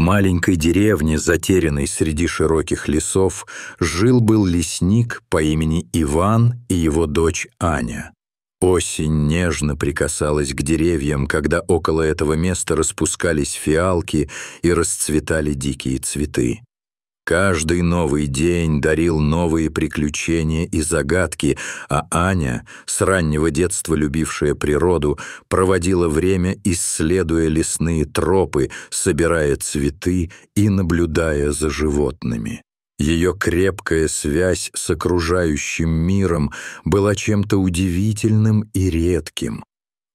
маленькой деревне, затерянной среди широких лесов, жил-был лесник по имени Иван и его дочь Аня. Осень нежно прикасалась к деревьям, когда около этого места распускались фиалки и расцветали дикие цветы. Каждый новый день дарил новые приключения и загадки, а Аня, с раннего детства любившая природу, проводила время, исследуя лесные тропы, собирая цветы и наблюдая за животными. Ее крепкая связь с окружающим миром была чем-то удивительным и редким.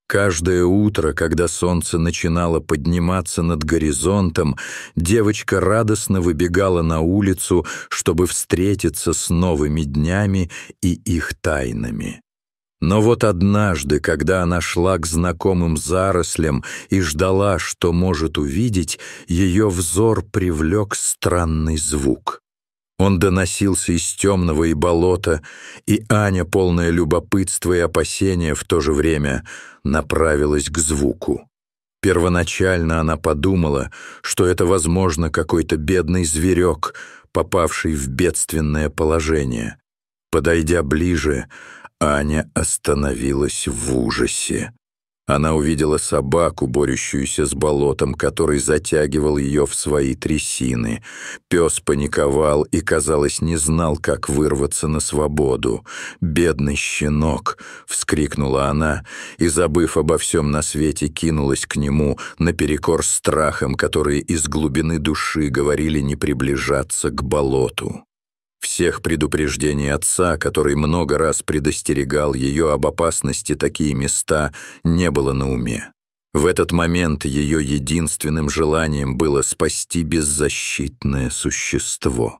Каждое утро, когда солнце начинало подниматься над горизонтом, девочка радостно выбегала на улицу, чтобы встретиться с новыми днями и их тайнами. Но вот однажды, когда она шла к знакомым зарослям и ждала, что может увидеть, ее взор привлек странный звук. Он доносился из темного и болота, и Аня, полная любопытства и опасения в то же время, направилась к звуку. Первоначально она подумала, что это, возможно, какой-то бедный зверек, попавший в бедственное положение. Подойдя ближе, Аня остановилась в ужасе. Она увидела собаку, борющуюся с болотом, который затягивал ее в свои трясины. Пес паниковал и, казалось, не знал, как вырваться на свободу. «Бедный щенок!» — вскрикнула она, и, забыв обо всем на свете, кинулась к нему наперекор страхам, которые из глубины души говорили не приближаться к болоту. Всех предупреждений отца, который много раз предостерегал ее об опасности такие места, не было на уме. В этот момент ее единственным желанием было спасти беззащитное существо.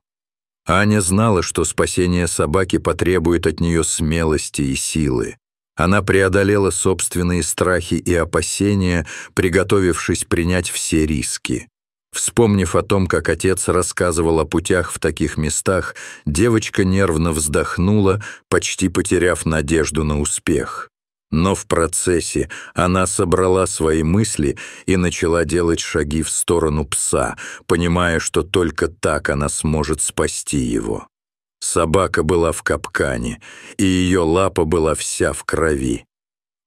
Аня знала, что спасение собаки потребует от нее смелости и силы. Она преодолела собственные страхи и опасения, приготовившись принять все риски. Вспомнив о том, как отец рассказывал о путях в таких местах, девочка нервно вздохнула, почти потеряв надежду на успех. Но в процессе она собрала свои мысли и начала делать шаги в сторону пса, понимая, что только так она сможет спасти его. Собака была в капкане, и ее лапа была вся в крови.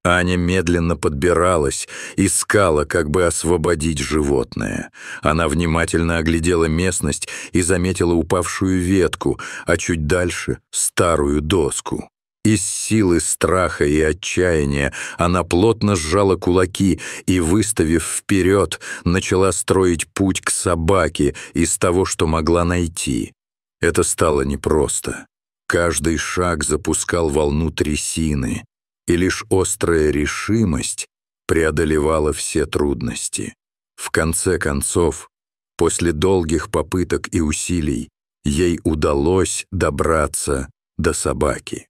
Аня медленно подбиралась, искала, как бы освободить животное. Она внимательно оглядела местность и заметила упавшую ветку, а чуть дальше — старую доску. Из силы страха и отчаяния она плотно сжала кулаки и, выставив вперед, начала строить путь к собаке из того, что могла найти. Это стало непросто. Каждый шаг запускал волну трясины, и лишь острая решимость преодолевала все трудности. В конце концов, после долгих попыток и усилий, ей удалось добраться до собаки.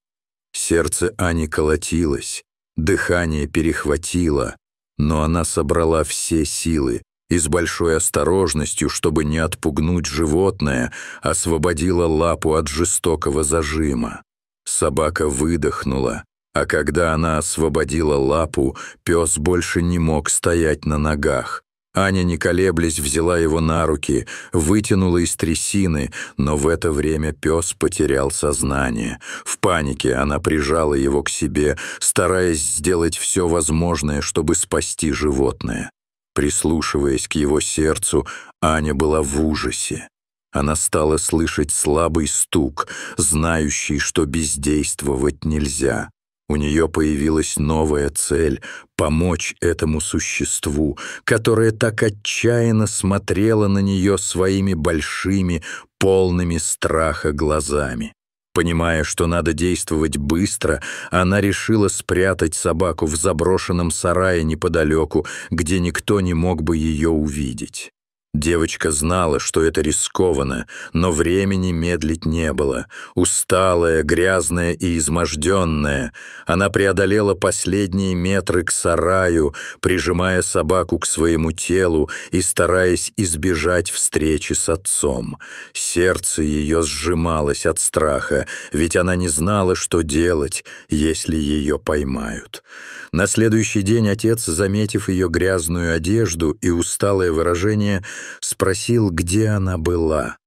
Сердце Ани колотилось, дыхание перехватило, но она собрала все силы и с большой осторожностью, чтобы не отпугнуть животное, освободила лапу от жестокого зажима. Собака выдохнула, а когда она освободила лапу, пес больше не мог стоять на ногах. Аня, не колеблясь, взяла его на руки, вытянула из трясины, но в это время пес потерял сознание. В панике она прижала его к себе, стараясь сделать все возможное, чтобы спасти животное. Прислушиваясь к его сердцу, Аня была в ужасе. Она стала слышать слабый стук, знающий, что бездействовать нельзя. У нее появилась новая цель — помочь этому существу, которое так отчаянно смотрело на нее своими большими, полными страха глазами. Понимая, что надо действовать быстро, она решила спрятать собаку в заброшенном сарае неподалеку, где никто не мог бы ее увидеть. Девочка знала, что это рискованно, но времени медлить не было. Усталая, грязная и изможденная, она преодолела последние метры к сараю, прижимая собаку к своему телу и стараясь избежать встречи с отцом. Сердце ее сжималось от страха, ведь она не знала, что делать, если ее поймают. На следующий день отец, заметив ее грязную одежду и усталое выражение, спросил, где она была.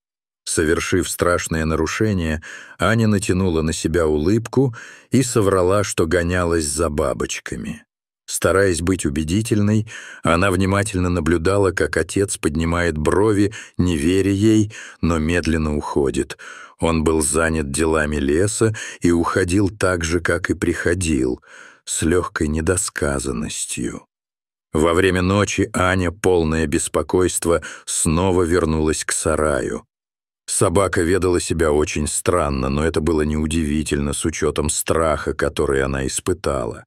Совершив страшное нарушение, Аня натянула на себя улыбку и соврала, что гонялась за бабочками. Стараясь быть убедительной, она внимательно наблюдала, как отец поднимает брови, не веря ей, но медленно уходит. Он был занят делами леса и уходил так же, как и приходил, с легкой недосказанностью. Во время ночи Аня, полная беспокойства, снова вернулась к сараю. Собака ведала себя очень странно, но это было неудивительно с учетом страха, который она испытала.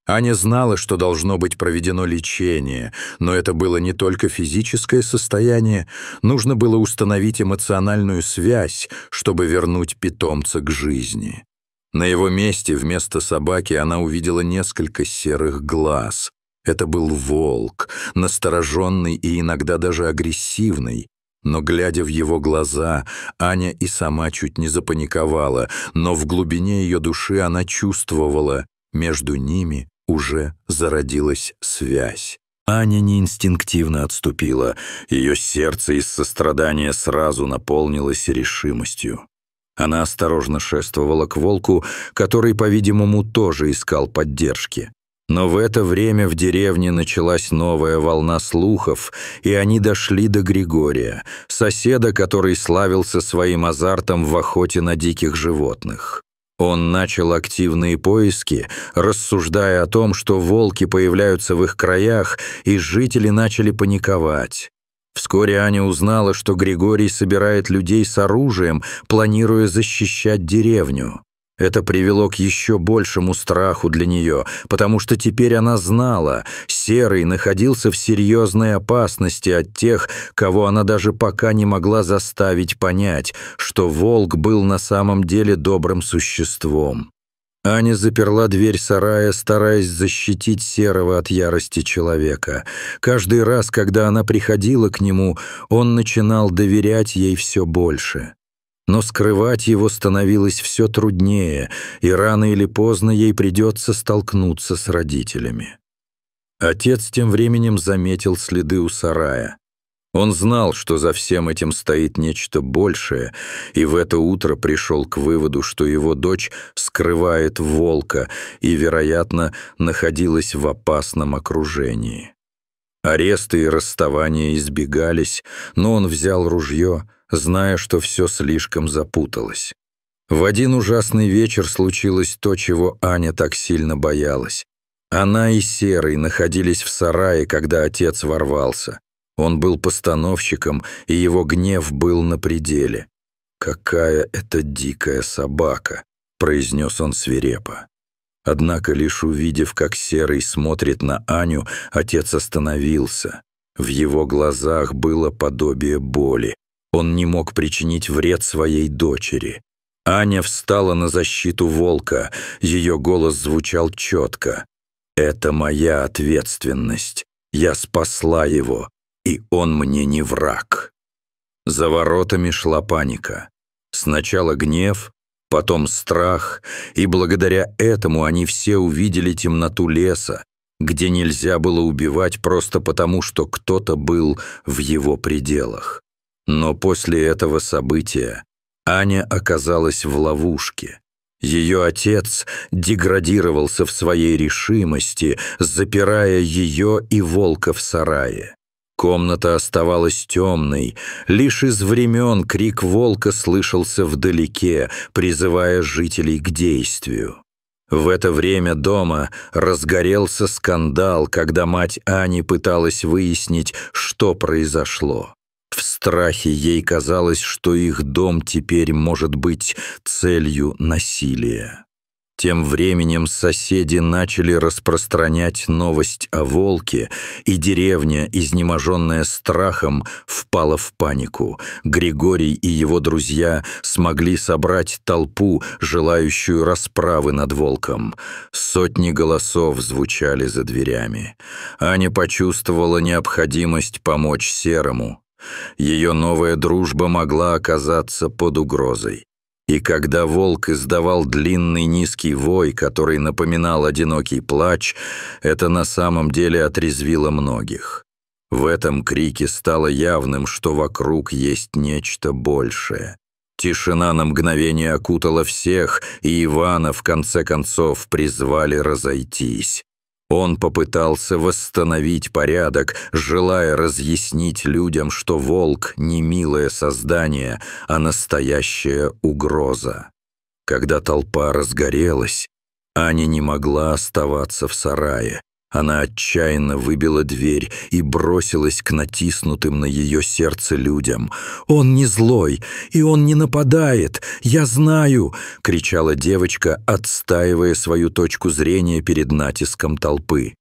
Аня знала, что должно быть проведено лечение, но это было не только физическое состояние, нужно было установить эмоциональную связь, чтобы вернуть питомца к жизни. На его месте вместо собаки она увидела несколько серых глаз. Это был волк, настороженный и иногда даже агрессивный. Но, глядя в его глаза, Аня и сама чуть не запаниковала, но в глубине ее души она чувствовала, между ними уже зародилась связь. Аня не инстинктивно отступила, ее сердце из сострадания сразу наполнилось решимостью. Она осторожно шествовала к волку, который, по-видимому, тоже искал поддержки. Но в это время в деревне началась новая волна слухов, и они дошли до Григория, соседа, который славился своим азартом в охоте на диких животных. Он начал активные поиски, рассуждая о том, что волки появляются в их краях, и жители начали паниковать. Вскоре Аня узнала, что Григорий собирает людей с оружием, планируя защищать деревню. Это привело к еще большему страху для нее, потому что теперь она знала, Серый находился в серьезной опасности от тех, кого она даже пока не могла заставить понять, что волк был на самом деле добрым существом. Аня заперла дверь сарая, стараясь защитить Серого от ярости человека. Каждый раз, когда она приходила к нему, он начинал доверять ей все больше. Но скрывать его становилось все труднее, и рано или поздно ей придется столкнуться с родителями. Отец тем временем заметил следы у сарая. Он знал, что за всем этим стоит нечто большее, и в это утро пришел к выводу, что его дочь скрывает волка и, вероятно, находилась в опасном окружении. Аресты и расставания избегались, но он взял ружье, зная, что все слишком запуталось. В один ужасный вечер случилось то, чего Аня так сильно боялась. Она и Серый находились в сарае, когда отец ворвался. Он был постановщиком, и его гнев был на пределе. «Какая это дикая собака!» — произнес он свирепо. Однако, лишь увидев, как Серый смотрит на Аню, отец остановился. В его глазах было подобие боли. Он не мог причинить вред своей дочери. Аня встала на защиту волка. Ее голос звучал четко. «Это моя ответственность. Я спасла его, и он мне не враг». За воротами шла паника. Сначала гнев, потом страх, и благодаря этому они все увидели темноту леса, где нельзя было убивать просто потому, что кто-то был в его пределах. Но после этого события Аня оказалась в ловушке. Ее отец деградировался в своей решимости, запирая ее и волка в сарае. Комната оставалась темной, лишь из времен крик волка слышался вдалеке, призывая жителей к действию. В это время дома разгорелся скандал, когда мать Ани пыталась выяснить, что произошло. В страхе ей казалось, что их дом теперь может быть целью насилия. Тем временем соседи начали распространять новость о волке, и деревня, изнеможенная страхом, впала в панику. Григорий и его друзья смогли собрать толпу, желающую расправы над волком. Сотни голосов звучали за дверями. Аня почувствовала необходимость помочь Серому. Ее новая дружба могла оказаться под угрозой. И когда волк издавал длинный низкий вой, который напоминал одинокий плач, это на самом деле отрезвило многих. В этом крике стало явным, что вокруг есть нечто большее. Тишина на мгновение окутала всех, и Ивана в конце концов призвали разойтись. Он попытался восстановить порядок, желая разъяснить людям, что волк не милое создание, а настоящая угроза. Когда толпа разгорелась, Аня не могла оставаться в сарае. Она отчаянно выбила дверь и бросилась к натиснутым на ее сердце людям. «Он не злой, и он не нападает, я знаю!» — кричала девочка, отстаивая свою точку зрения перед натиском толпы.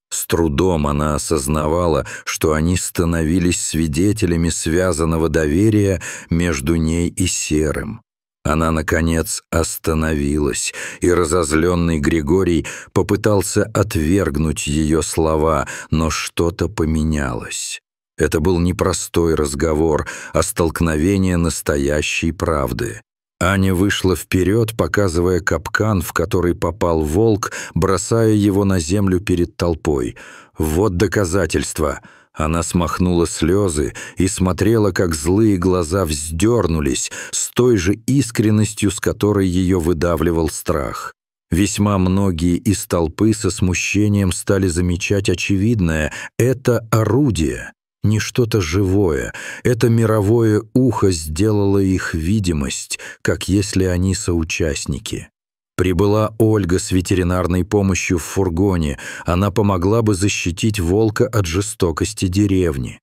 С трудом она осознавала, что они становились свидетелями связанного доверия между ней и Серым. Она, наконец, остановилась, и разозленный Григорий попытался отвергнуть ее слова, но что-то поменялось. Это был не простой разговор, а столкновение настоящей правды. Аня вышла вперед, показывая капкан, в который попал волк, бросая его на землю перед толпой. «Вот доказательство!» Она смахнула слезы и смотрела, как злые глаза вздернулись с той же искренностью, с которой ее выдавливал страх. Весьма многие из толпы со смущением стали замечать очевидное — это орудие, не что-то живое. Это мировое ухо сделало их видимость, как если они соучастники. Прибыла Ольга с ветеринарной помощью в фургоне. Она помогла бы защитить волка от жестокости деревни.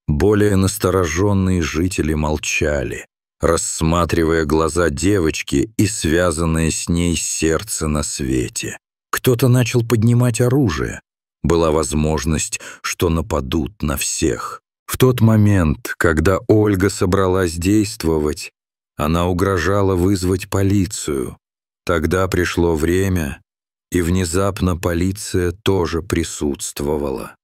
Более настороженные жители молчали, рассматривая глаза девочки и связанное с ней сердце на свете. Кто-то начал поднимать оружие. Была возможность, что нападут на всех. В тот момент, когда Ольга собралась действовать, она угрожала вызвать полицию. Тогда пришло время, и внезапно полиция тоже присутствовала.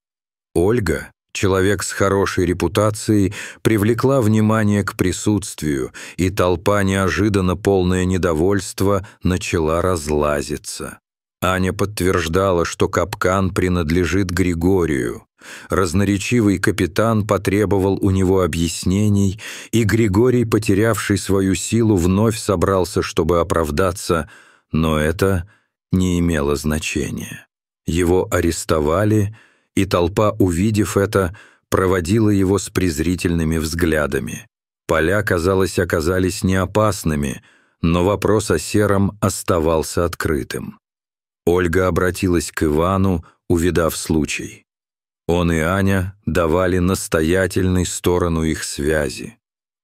Ольга, человек с хорошей репутацией, привлекла внимание к присутствию, и толпа, неожиданно полная недовольства, начала разлазиться. Аня подтверждала, что капкан принадлежит Григорию. Разноречивый капитан потребовал у него объяснений, и Григорий, потерявший свою силу, вновь собрался, чтобы оправдаться, но это не имело значения. Его арестовали, и толпа, увидев это, проводила его с презрительными взглядами. Поля, казалось, оказались неопасными, но вопрос о Сером оставался открытым. Ольга обратилась к Ивану, увидав случай. Он и Аня давали настоятельной сторону их связи.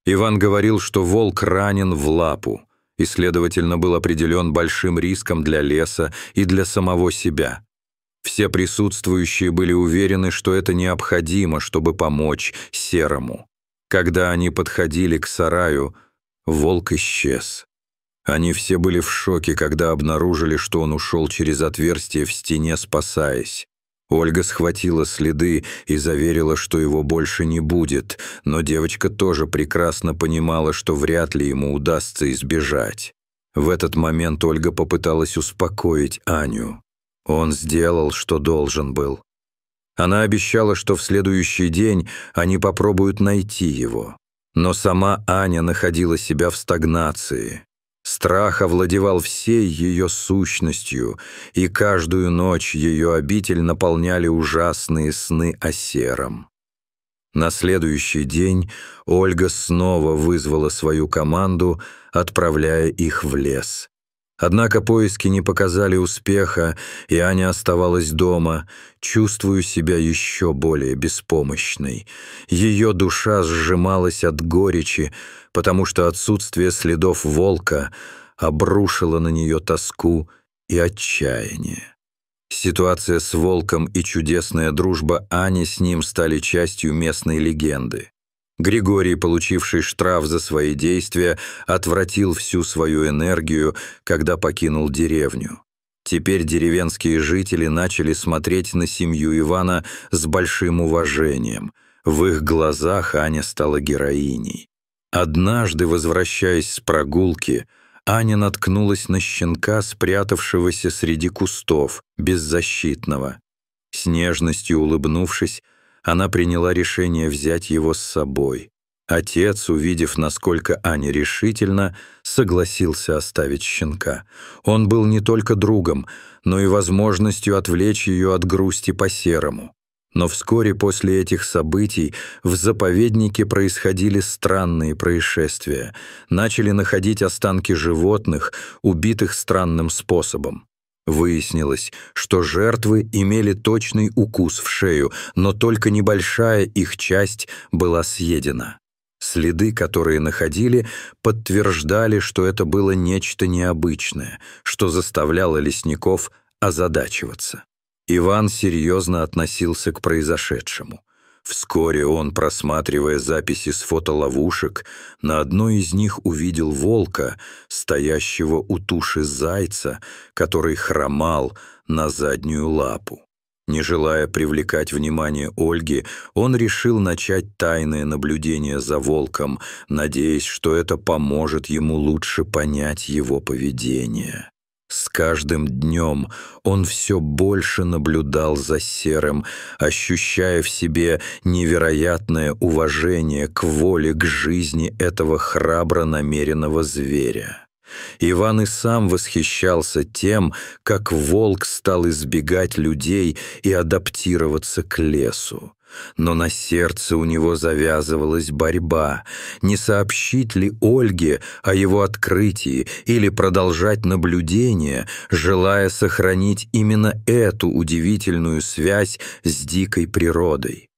Иван говорил, что волк ранен в лапу и, следовательно, был определен большим риском для леса и для самого себя. Все присутствующие были уверены, что это необходимо, чтобы помочь Серому. Когда они подходили к сараю, волк исчез. Они все были в шоке, когда обнаружили, что он ушел через отверстие в стене, спасаясь. Ольга схватила следы и заверила, что его больше не будет, но девочка тоже прекрасно понимала, что вряд ли ему удастся избежать. В этот момент Ольга попыталась успокоить Аню. Он сделал, что должен был. Она обещала, что в следующий день они попробуют найти его. Но сама Аня находила себя в стагнации. Страх овладевал всей ее сущностью, и каждую ночь ее обитель наполняли ужасные сны о Сером. На следующий день Ольга снова вызвала свою команду, отправляя их в лес. Однако поиски не показали успеха, и Аня оставалась дома, чувствуя себя еще более беспомощной. Ее душа сжималась от горечи, потому что отсутствие следов волка обрушило на нее тоску и отчаяние. Ситуация с волком и чудесная дружба Ани с ним стали частью местной легенды. Григорий, получивший штраф за свои действия, отвратил всю свою энергию, когда покинул деревню. Теперь деревенские жители начали смотреть на семью Ивана с большим уважением. В их глазах Аня стала героиней. Однажды, возвращаясь с прогулки, Аня наткнулась на щенка, спрятавшегося среди кустов, беззащитного. С нежностью улыбнувшись, Она приняла решение взять его с собой. Отец, увидев, насколько Аня решительна, согласился оставить щенка. Он был не только другом, но и возможностью отвлечь ее от грусти по серому. Но вскоре после этих событий в заповеднике происходили странные происшествия. Начали находить останки животных, убитых странным способом. Выяснилось, что жертвы имели точный укус в шею, но только небольшая их часть была съедена. Следы, которые находили, подтверждали, что это было нечто необычное, что заставляло лесников озадачиваться. Иван серьезно относился к произошедшему. Вскоре он, просматривая записи с фотоловушек, на одной из них увидел волка, стоящего у туши зайца, который хромал на заднюю лапу. Не желая привлекать внимание Ольги, он решил начать тайное наблюдение за волком, надеясь, что это поможет ему лучше понять его поведение. С каждым днем он все больше наблюдал за Серым, ощущая в себе невероятное уважение к воле, к жизни этого храбро намеренного зверя. Иван и сам восхищался тем, как волк стал избегать людей и адаптироваться к лесу. Но на сердце у него завязывалась борьба. Не сообщить ли Ольге о его открытии или продолжать наблюдение, желая сохранить именно эту удивительную связь с дикой природой?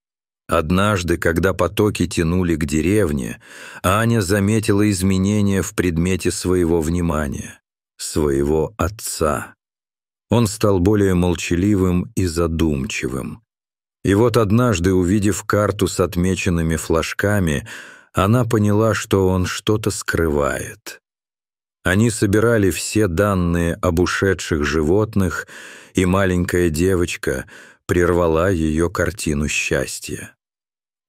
Однажды, когда потоки тянули к деревне, Аня заметила изменения в предмете своего внимания, своего отца. Он стал более молчаливым и задумчивым. И вот однажды, увидев карту с отмеченными флажками, она поняла, что он что-то скрывает. Они собирали все данные об ушедших животных, и маленькая девочка прервала ее картину счастья.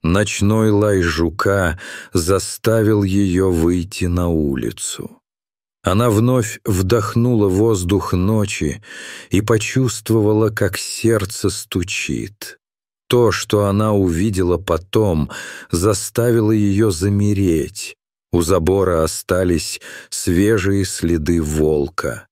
Ночной лай жука заставил ее выйти на улицу. Она вновь вдохнула воздух ночи и почувствовала, как сердце стучит. То, что она увидела потом, заставило ее замереть. У забора остались свежие следы волка.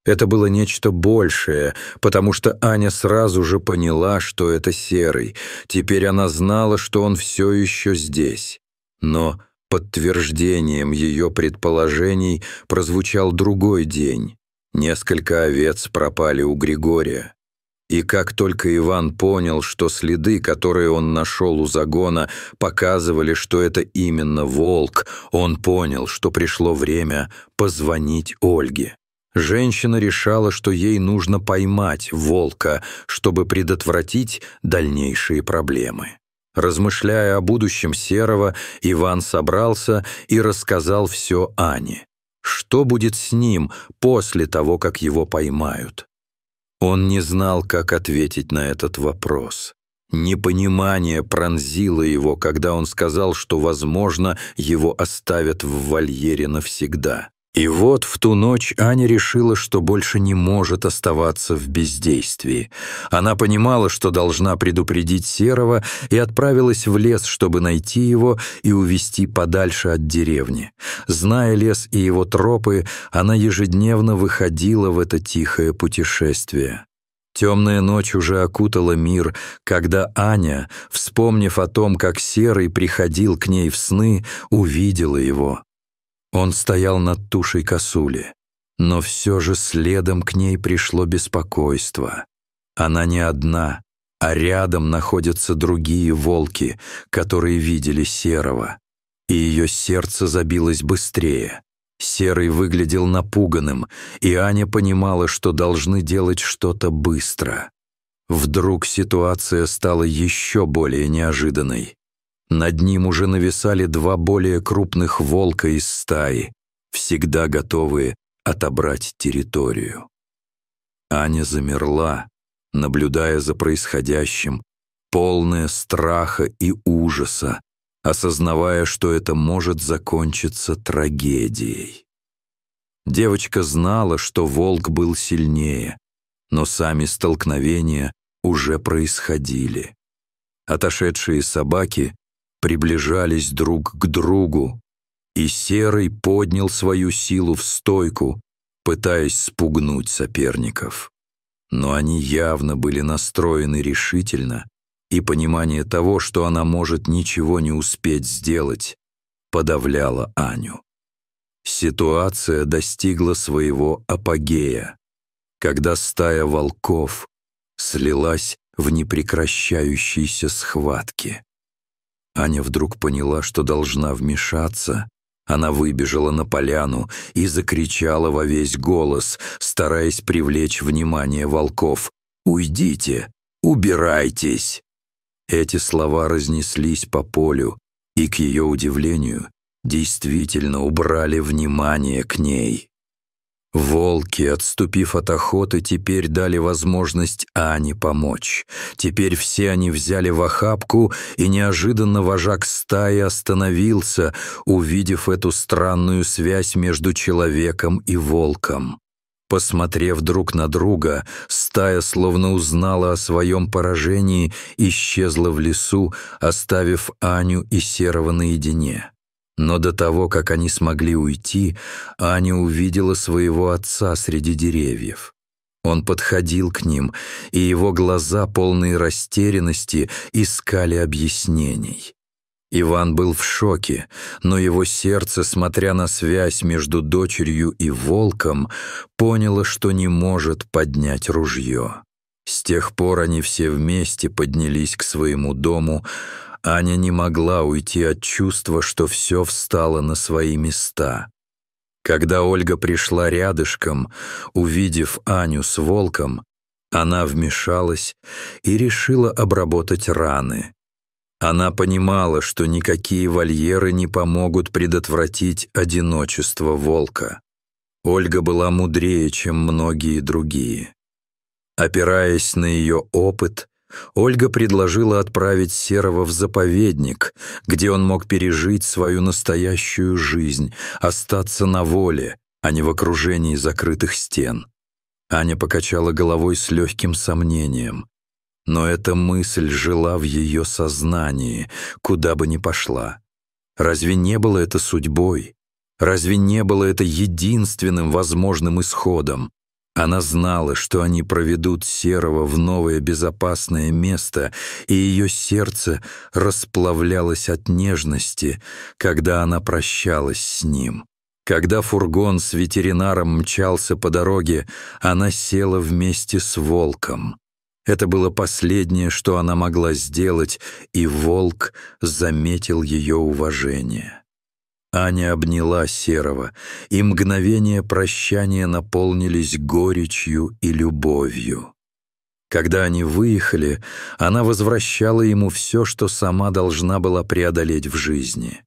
Это было нечто большее, потому что Аня сразу же поняла, что это Серый. Теперь она знала, что он все еще здесь. Но подтверждением ее предположений прозвучал другой день. Несколько овец пропали у Григория. И как только Иван понял, что следы, которые он нашел у загона, показывали, что это именно волк, он понял, что пришло время позвонить Ольге. Женщина решала, что ей нужно поймать волка, чтобы предотвратить дальнейшие проблемы. Размышляя о будущем Серого, Иван собрался и рассказал все Ане. Что будет с ним после того, как его поймают? Он не знал, как ответить на этот вопрос. Непонимание пронзило его, когда он сказал, что, возможно, его оставят в вольере навсегда. И вот в ту ночь Аня решила, что больше не может оставаться в бездействии. Она понимала, что должна предупредить Серого, и отправилась в лес, чтобы найти его и увести подальше от деревни. Зная лес и его тропы, она ежедневно выходила в это тихое путешествие. Темная ночь уже окутала мир, когда Аня, вспомнив о том, как Серый приходил к ней в сны, увидела его. Он стоял над тушей косули, но все же следом к ней пришло беспокойство. Она не одна, а рядом находятся другие волки, которые видели Серого. И ее сердце забилось быстрее. Серый выглядел напуганным, и Аня понимала, что должны делать что-то быстро. Вдруг ситуация стала еще более неожиданной. Над ним уже нависали два более крупных волка из стаи, всегда готовые отобрать территорию. Аня замерла, наблюдая за происходящим, полная страха и ужаса, осознавая, что это может закончиться трагедией. Девочка знала, что волк был сильнее, но сами столкновения уже происходили. Отошедшие собаки приближались друг к другу, и Серый поднял свою силу в стойку, пытаясь спугнуть соперников. Но они явно были настроены решительно, и понимание того, что она может ничего не успеть сделать, подавляло Аню. Ситуация достигла своего апогея, когда стая волков слилась в непрекращающейся схватке. Аня вдруг поняла, что должна вмешаться. Она выбежала на поляну и закричала во весь голос, стараясь привлечь внимание волков: «Уйдите! Убирайтесь!» Эти слова разнеслись по полю, и, к ее удивлению, действительно убрали внимание к ней. Волки, отступив от охоты, теперь дали возможность Ане помочь. Теперь все они взяли в охапку, и неожиданно вожак стаи остановился, увидев эту странную связь между человеком и волком. Посмотрев друг на друга, стая словно узнала о своем поражении, исчезла в лесу, оставив Аню и Серого наедине. Но до того, как они смогли уйти, Аня увидела своего отца среди деревьев. Он подходил к ним, и его глаза, полные растерянности, искали объяснений. Иван был в шоке, но его сердце, смотря на связь между дочерью и волком, поняло, что не может поднять ружье. С тех пор они все вместе поднялись к своему дому. Аня не могла уйти от чувства, что все встало на свои места. Когда Ольга пришла рядышком, увидев Аню с волком, она вмешалась и решила обработать раны. Она понимала, что никакие вольеры не помогут предотвратить одиночество волка. Ольга была мудрее, чем многие другие. Опираясь на ее опыт, Ольга предложила отправить Серого в заповедник, где он мог пережить свою настоящую жизнь, остаться на воле, а не в окружении закрытых стен. Аня покачала головой с легким сомнением. Но эта мысль жила в ее сознании, куда бы ни пошла. Разве не было это судьбой? Разве не было это единственным возможным исходом? Она знала, что они проведут Серого в новое безопасное место, и ее сердце расплавлялось от нежности, когда она прощалась с ним. Когда фургон с ветеринаром мчался по дороге, она села вместе с волком. Это было последнее, что она могла сделать, и волк заметил ее уважение. Аня обняла Серого, и мгновения прощания наполнились горечью и любовью. Когда они выехали, она возвращала ему все, что сама должна была преодолеть в жизни.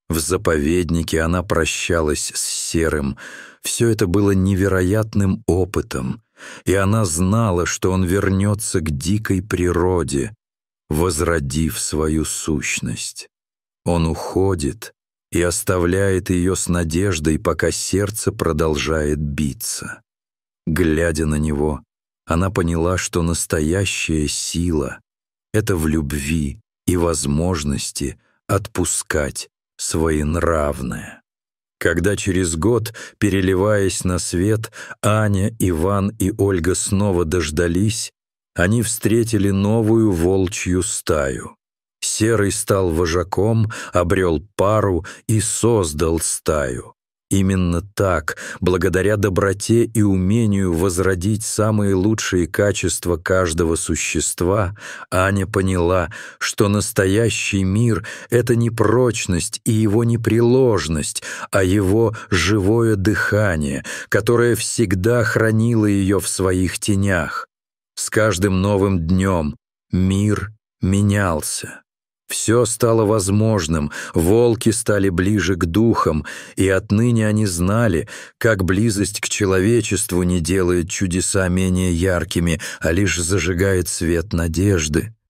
В заповеднике она прощалась с Серым. Все это было невероятным опытом, и она знала, что он вернется к дикой природе, возродив свою сущность. Он уходит и оставляет ее с надеждой, пока сердце продолжает биться. Глядя на него, она поняла, что настоящая сила — это в любви и возможности отпускать своенравное. Когда через год, переливаясь на свет, Аня, Иван и Ольга снова дождались, они встретили новую волчью стаю. Серый стал вожаком, обрел пару и создал стаю. Именно так, благодаря доброте и умению возродить самые лучшие качества каждого существа, Аня поняла, что настоящий мир — это не прочность и его непреложность, а его живое дыхание, которое всегда хранило ее в своих тенях. С каждым новым днем мир менялся. Все стало возможным, волки стали ближе к духам, и отныне они знали, как близость к человечеству не делает чудеса менее яркими, а лишь зажигает свет надежды.